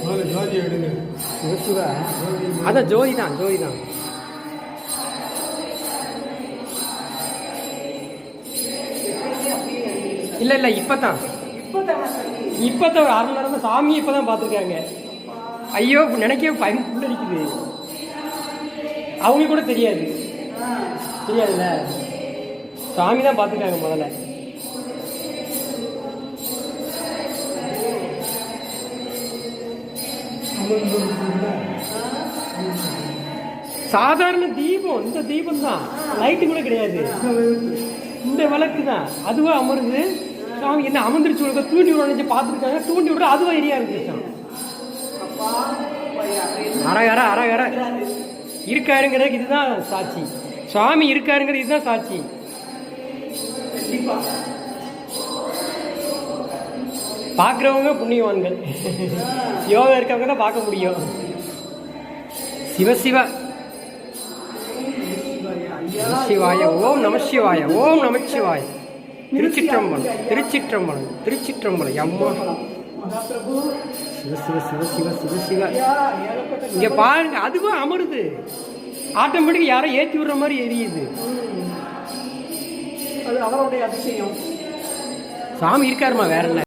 ஜோதி எடுங்க. சிவசிவா அதான் ஜோதி தான், ஜோதி தான். இல்ல இல்ல இப்பதான் இப்பதான் அரை மணி நேரம் சாமி இப்பதான் பாத்துருக்காங்க. ஐயோ நினைக்கவே பயம் புள்ளடிக்குது. அவங்களுக்கு கூட தெரியாது, தெரியாதுல்ல. சாமி தான் பாத்துருக்காங்க முதல்ல. சாதாரண தீபம், இந்த தீபம் தான், லைட்டு கூட கிடையாது. இந்த விளக்கு தான் அதுவா அமருது. சாமி என்ன அமர்ந்துருச்சு, தூண்டி விட பார்த்துருக்காங்க. தூண்டி விட அதுவா எரியா இருந்துச்சு. அரகர அரகர இருக்காருங்கிறதுக்கு இதுதான் சாட்சி. சுவாமி இருக்காருங்கிறது இதுதான் சாட்சி. பார்க்குறவங்க புண்ணியவான்கள், யோகா இருக்கவங்க தான் பார்க்க முடியும். சிவசிவ சிவாய ஓம் நம சிவாய ஓம் நம சிவாய. திருச்சிற்றம்பலம் திருச்சிற்றம்பலம் திருச்சிற்றம்பலம். அம்மா சிவ சிவ சிவ சிவ சிவ சிவ. இங்க பாருங்க, அதுவும் அமருது. ஆட்டோமேட்டிக்கா யாரோ ஏற்றி விடுற மாதிரி எரியுது. அது அவருடைய அதிசயம். சாமி இருக்காருமா, வேற என்ன.